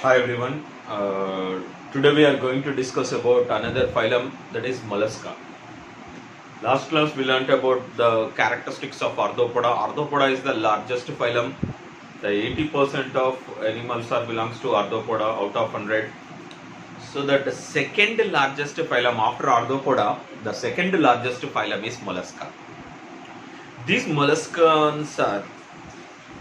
Hi everyone. Today we are going to discuss about another phylum, that is Mollusca. Last class we learnt about the characteristics of Arthropoda. Arthropoda is the largest phylum. The 80% of animals are belongs to Arthropoda out of 100. So that the second largest phylum after Arthropoda, the second largest phylum is Mollusca. These molluscans are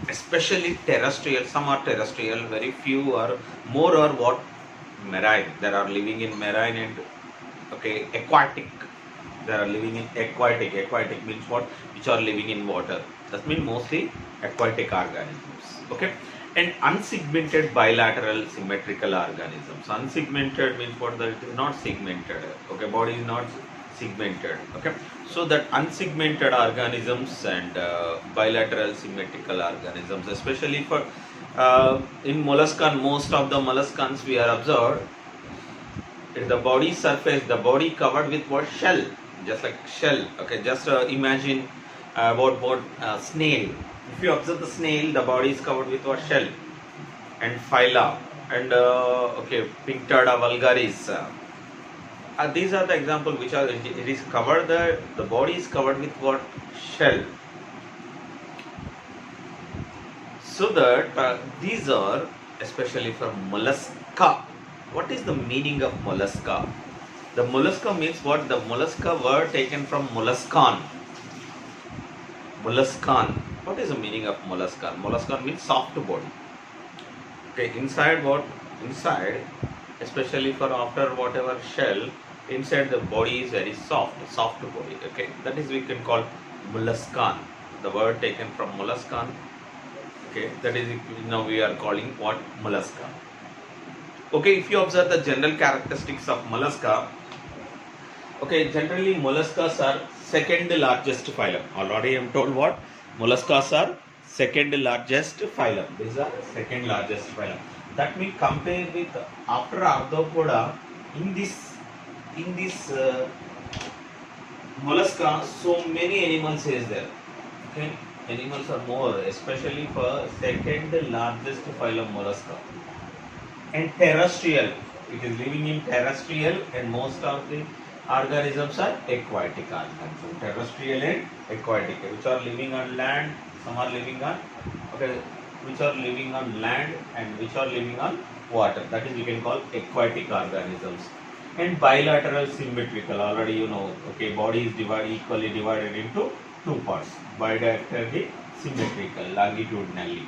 especially terrestrial. Some are terrestrial, very few are more or what marine. There are living in marine and aquatic. There are living in aquatic. Aquatic means what? Which are living in water. That means mostly aquatic organisms. Okay, and unsegmented bilateral symmetrical organisms. Unsegmented means what? That it is not segmented. Okay, body is not segmented. Okay, so that unsegmented organisms and bilateral symmetrical organisms, especially for in molluscan, most of the molluscans we are observed, the body surface, the body covered with what? Shell, just like shell. Okay, just imagine what snail. If you observe the snail, the body is covered with what? Shell. And phyla and Pinctada vulgaris. These are the example which are it is covered, the body is covered with what? Shell. So that these are especially for mollusca. What is the meaning of mollusca? The mollusca means what? The mollusca word taken from molluscan. Molluscan. What is the meaning of molluscan? Molluscan means soft body. Okay, inside what? Inside, especially for after whatever shell, inside the body is very soft body. Okay, that is we can call molluscan. The word taken from molluscan. Okay, that is now we are calling what? Mollusca. Okay, if you observe the general characteristics of mollusca, okay, generally molluscas are second largest phylum. Already I am told what? Molluscas are second largest phylum. These are second largest phylum. That we compare with after Arthropoda, in this mollusca, so many animals is there. Okay, animals are more, especially for second largest phylum mollusca. And terrestrial, it is living in terrestrial, and most of the organisms are aquatic organisms. Terrestrial and aquatic, which are living on land, some are living on which are living on land and which are living on water. That is we can call aquatic organisms. And bilateral symmetrical, already you know. Okay, body is equally divided into two parts, bilaterally symmetrical, longitudinally.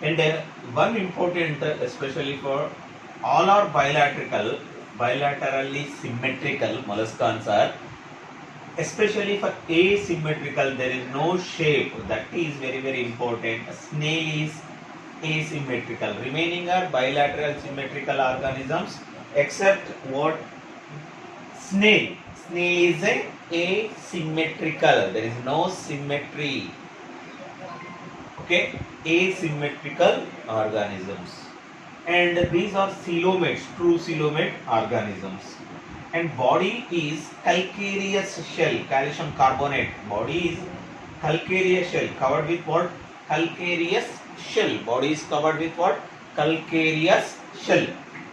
And one important, especially for all are bilaterally symmetrical molluscans are, especially for asymmetrical, there is no shape. That is very important. Snail is asymmetrical. Remaining are bilateral symmetrical organisms, except what? Snail. Snail is asymmetrical. There is no symmetry. Okay, asymmetrical organisms, and these are coelomates, true coelomate organisms. And body is calcareous shell, calcium carbonate. Body is calcareous shell, covered with what? Calcareous shell. Body is covered with what? Calcareous shell.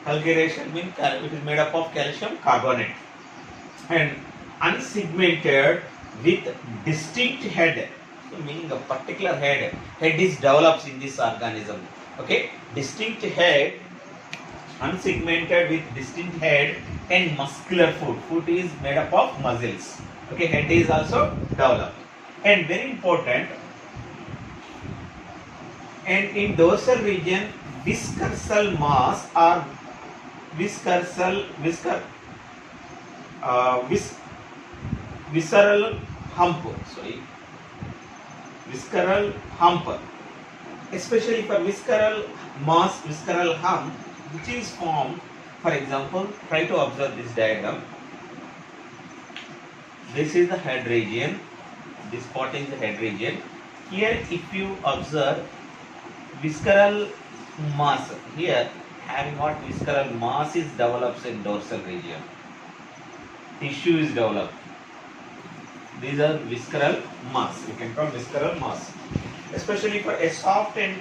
Calcareous shell means it is made up of calcium carbonate. And unsegmented with distinct head. Meaning a particular head is develops in this organism. Okay, distinct head, unsegmented with distinct head, and muscular foot is made up of muscles. Okay, head is also developed. And very important, and in dorsal region, visceral mass or visceral hump. Visceral hump, especially for visceral mass, visceral hump, which is formed. For example, try to observe this diagram. This is the head region. This part is the head region. Here, if you observe visceral mass, here having what? Visceral mass is develops in dorsal region. Tissue is developed. These are visceral mass. We can call visceral mass, especially for a soft and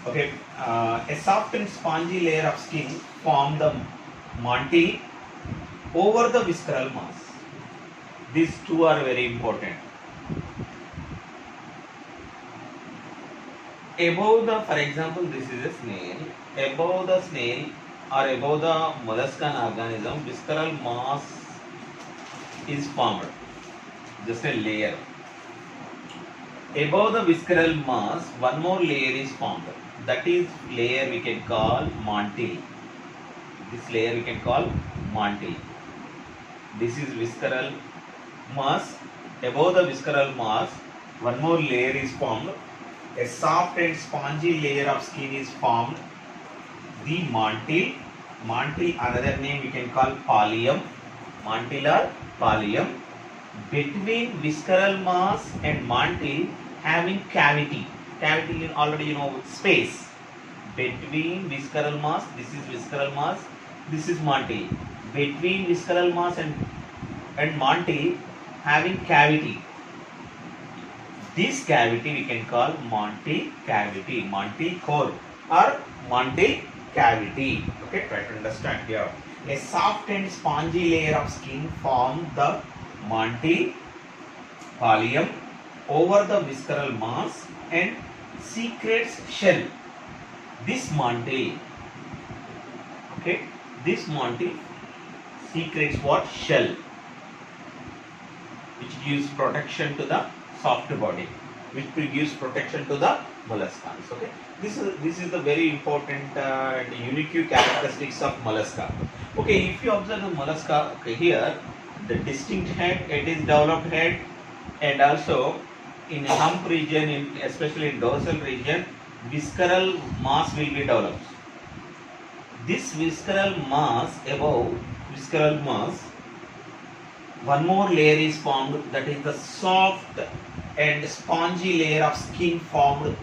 Okay, a soft and spongy layer of skin form the mantle over the visceral mass. These two are very important. Above the, for example, this is a snail. Above the snail or above the molluscan organism, visceral mass is formed. Just a layer. Above the visceral mass, one more layer is formed. That is layer we can call mantle. This layer we can call mantle. This is visceral mass. Above the visceral mass, one more layer is formed. A soft and spongy layer of skin is formed. The mantle. Mantle, another name we can call pallium. Mantle or pallium. Between visceral mass and mantle having cavity. Cavity already you know space. Between visceral mass, this is visceral mass, this is mantle. Between visceral mass and mantle having cavity. This cavity we can call mantle cavity, mantle core or mantle cavity. Okay, try to understand here. A soft and spongy layer of skin form the mantle pallium over the visceral mass and secretes shell. This mantle, okay, this mantle secretes what? Shell, which gives protection to the soft body, which gives protection to the molluscans. Okay, this is the very important unique characteristics of mollusca. Okay, if you observe the mollusca, okay, here the distinct head, it is developed head, and also in hump region, especially in dorsal region, visceral mass will be developed. This visceral mass, above visceral mass, one more layer is formed, that is the soft and spongy layer of skin formed,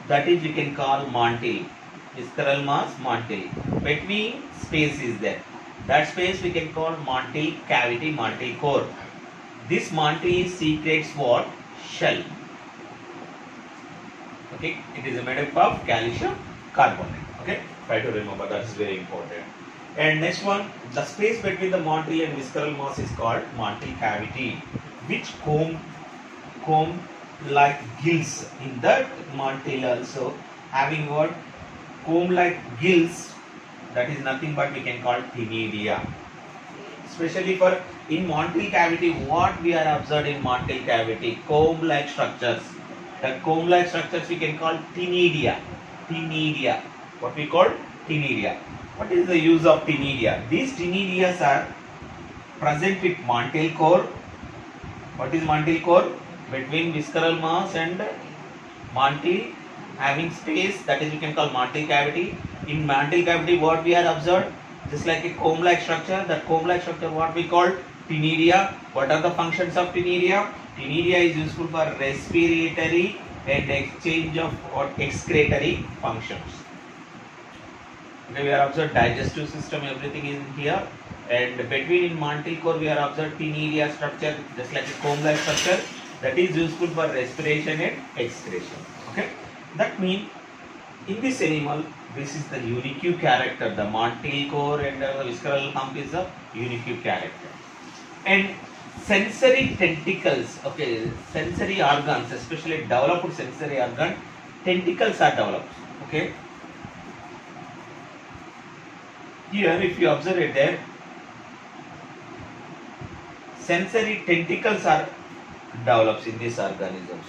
that is we can call mantle. Visceral mass, mantle. Between space is there. That space we can call mantle cavity, mantle core. This mantle secretes what? Shell. Okay, it is made up of calcium carbonate. Okay, try to remember, that is very important. And next one, the space between the mantle and visceral mass is called mantle cavity, which comb like gills. In that mantle also having what? Comb like gills. That is nothing but we can call ctenidia. Especially for in mantle cavity, what we are observed in mantle cavity? Comb like structures. The comb like structures we can call ctenidia. Ctenidia. What we call ctenidia. What is the use of ctenidia? These ctenidia are present with mantle core. What is mantle core? Between visceral mass and mantle having space, that is we can call mantle cavity. In mantle cavity, what we are observed? Just like a comb like structure. That comb like structure what we call ctenidia. What are the functions of ctenidia? Ctenidia is useful for respiratory and exchange of or excretory functions. Okay, we are observed digestive system, everything is here, and between in mantle core we are observed ctenidia structure, just like a comb like structure, that is useful for respiration and excretion. Okay, that means in this animal, this is the unique character. The mantle core and the visceral hump is a unique character. And sensory tentacles, okay, sensory organs, especially developed sensory organ, tentacles are developed. Okay, here if you observe it there, sensory tentacles are developed in these organisms.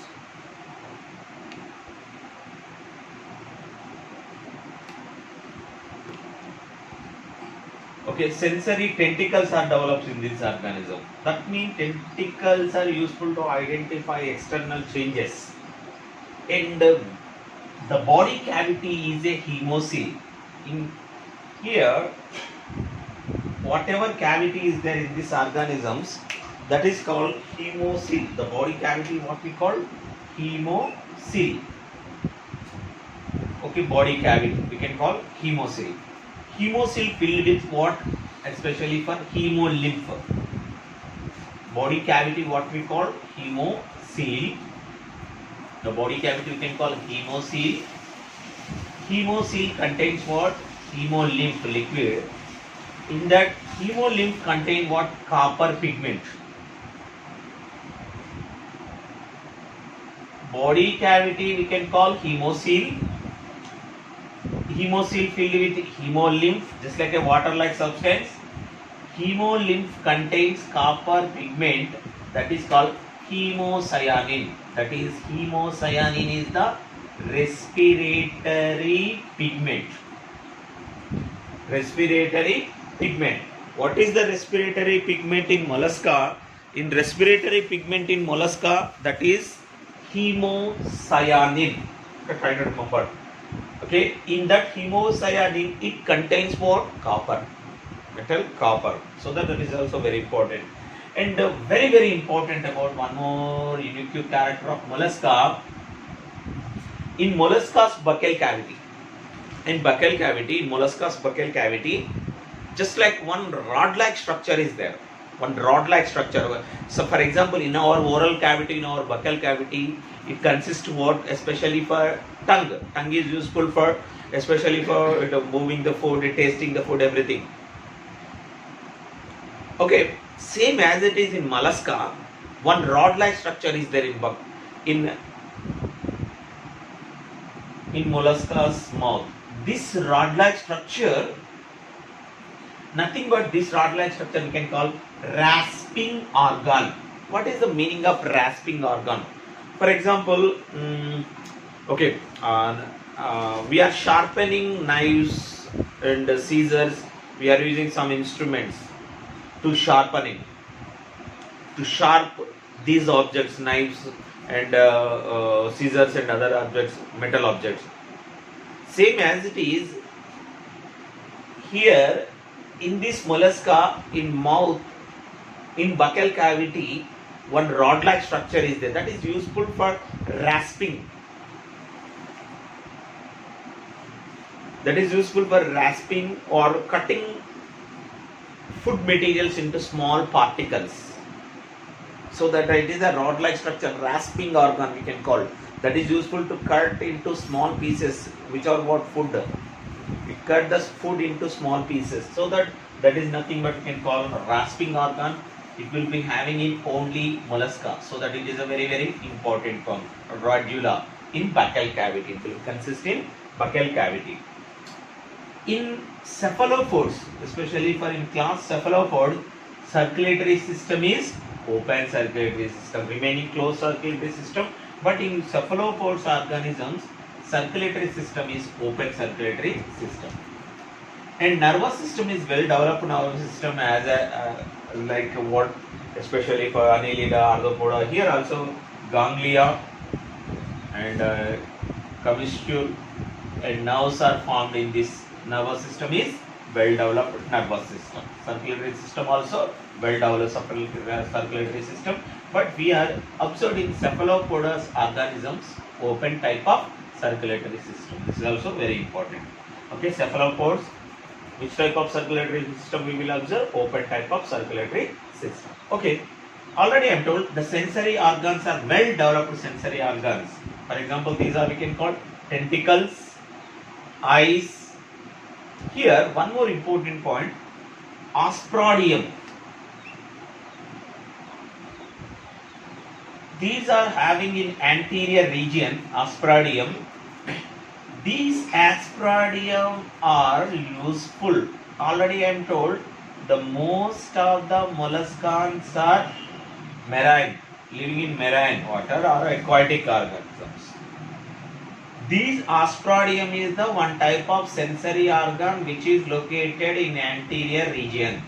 Okay, sensory tentacles are developed in this organism. That means tentacles are useful to identify external changes. And the body cavity is a hemocoel. In here, whatever cavity is there in these organisms, that is called hemocoel. The body cavity, what we call hemocoel. Okay, body cavity we can call hemocoel. Hemocoel filled with what? Especially for hemolymph. Body cavity what we call hemocoel. The body cavity we can call hemocoel. Hemocoel contains what? Hemolymph liquid. In that hemolymph contain what? Copper pigment. Body cavity we can call hemocoel. Hemocoel filled with hemolymph, just like a water-like substance. Hemolymph contains copper pigment, that is called hemocyanin. That is, hemocyanin is the respiratory pigment. Respiratory pigment. What is the respiratory pigment in mollusca? In respiratory pigment in mollusca, that is hemocyanin. Try to remember. Okay, in that hemocyanin, it contains what? Copper. Metal, copper. So that is also very important. And very, very important about one more unique character of mollusca. In mollusca's buccal cavity. In mollusca's buccal cavity, just like one rod-like structure is there. One rod-like structure. So, for example, in our oral cavity, in our buccal cavity, it consists of what? Especially for tongue. Tongue is useful for, especially for moving the food, tasting the food, everything. Okay, same as it is in mollusca, one rod-like structure is there in mollusca's mouth. This rod-like structure, nothing but this rod-like structure we can call rasping organ. What is the meaning of rasping organ? For example, okay, we are sharpening knives and scissors. We are using some instruments to sharpening, to sharp these objects, knives and scissors and other objects, metal objects. Same as it is here in this mollusca, in mouth, in buccal cavity, one rod-like structure is there that is useful for rasping. That is useful for rasping or cutting food materials into small particles. So that it is a rod-like structure, rasping organ we can call. That is useful to cut into small pieces, which are what? Food. We cut the food into small pieces. So that is nothing but we can call rasping organ. It will be having in only mollusca. So that it is a very, very important term. Radula in buccal cavity. It will consist in buccal cavity. In cephalopods, especially for in class cephalopods, circulatory system is open circulatory system, remaining closed circulatory system. But in cephalopods organisms, circulatory system is open circulatory system. And nervous system is well developed nervous system as a like what, especially for Annelida, Arthropoda. Here also ganglia and commissure and nerves are formed in this. Nervous system is well developed nervous system. Circulatory system also well developed circulatory system. But we are observed in cephalopodous organisms open type of circulatory system. This is also very important. Okay, cephalopods, which type of circulatory system we will observe? Open type of circulatory system. Okay, already I am told the sensory organs are well developed sensory organs. For example, these are we can call tentacles, eyes. Here, one more important point, asprodium. These are having in anterior region, asprodium. These asprodium are useful. Already I am told the most of the molluscans are marine, living in marine water or aquatic organisms. These asprodium is the one type of sensory organ which is located in anterior region.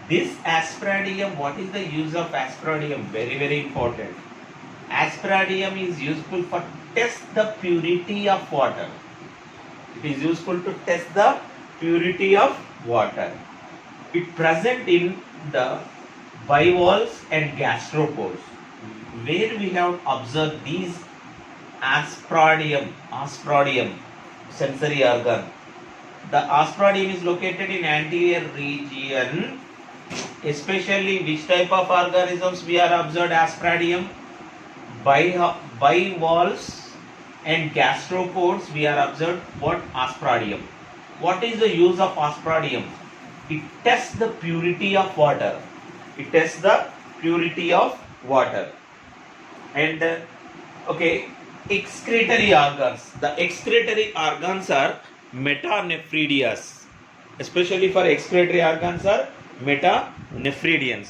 This asprodium, what is the use of asprodium? Very, very important. Asprodium is useful for test the purity of water. It is useful to test the purity of water. It present in the bivalves and gastropods, where we have observed these asprodium sensory organ. The asprodium is located in anterior region. Especially which type of organisms we are observed asprodium? Bivalves And gastropods, we are observed what? Asperadium. What is the use of asperadium? It tests the purity of water. It tests the purity of water. And okay, excretory organs. The excretory organs are metanephridians. Especially for excretory organs are metanephridians.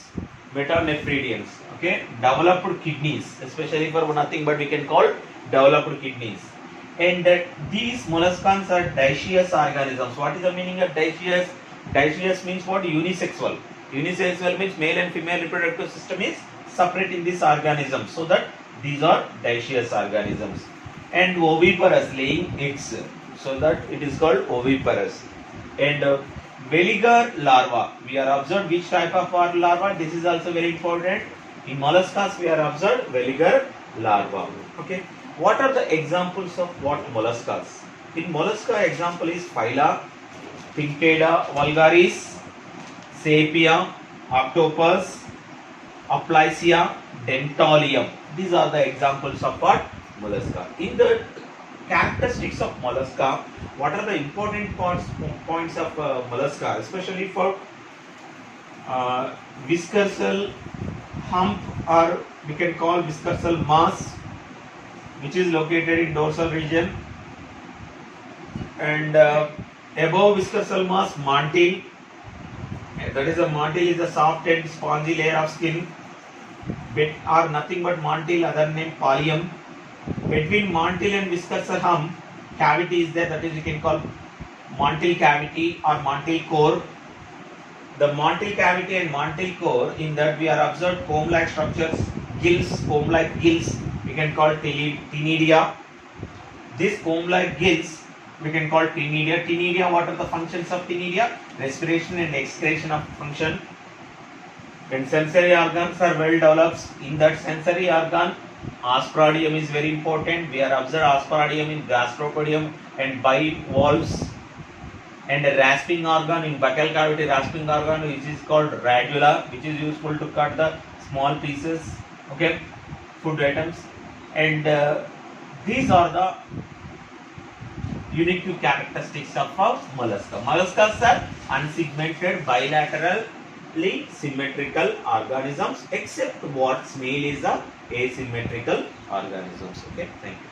Metanephridians. Okay, developed kidneys, especially for nothing but we can call developed kidneys. And these molluscans are dioecious organisms. What is the meaning of dioecious? Dioecious means what? Unisexual. Unisexual means male and female reproductive system is separate in this organism. So that these are dioecious organisms. And oviparous, laying eggs. So that it is called oviparous. And Veliger larva. We are observed which type of larva? This is also very important. In molluscas, we are observed Veliger larva. Okay. What are the examples of what molluscas? In mollusca, example is Phyla, Pinctada vulgaris, Sepia, Octopus, Aplysia, Dentalium. These are the examples of what? Mollusca. In the characteristics of mollusca, what are the important points of mollusca, especially for visceral hump, or we can call visceral mass, which is located in dorsal region, and above visceral mass, mantile. That is, a mantile is a soft and spongy layer of skin, or nothing but mantile, other name pallium. Between mantile and visceral hump, cavity is there, that is we can call mantile cavity or mantile core. The mantile cavity and mantile core, in that we are observed comb-like structures, gills, comb-like gills, we can call ctenidia. This comb-like gills we can call ctenidia. Ctenidia, what are the functions of ctenidia? Respiration and excretion of function. When sensory organs are well developed, in that sensory organ, asperadium is very important. We are observed asperadium in gastropodium and bivalves. And a rasping organ in buccal cavity, rasping organ which is called radula, which is useful to cut the small pieces, okay, food items. And these are the unique characteristics of mollusca. Molluscas are unsegmented, bilaterally symmetrical organisms, except what snail is a asymmetrical organisms. Okay, thank you.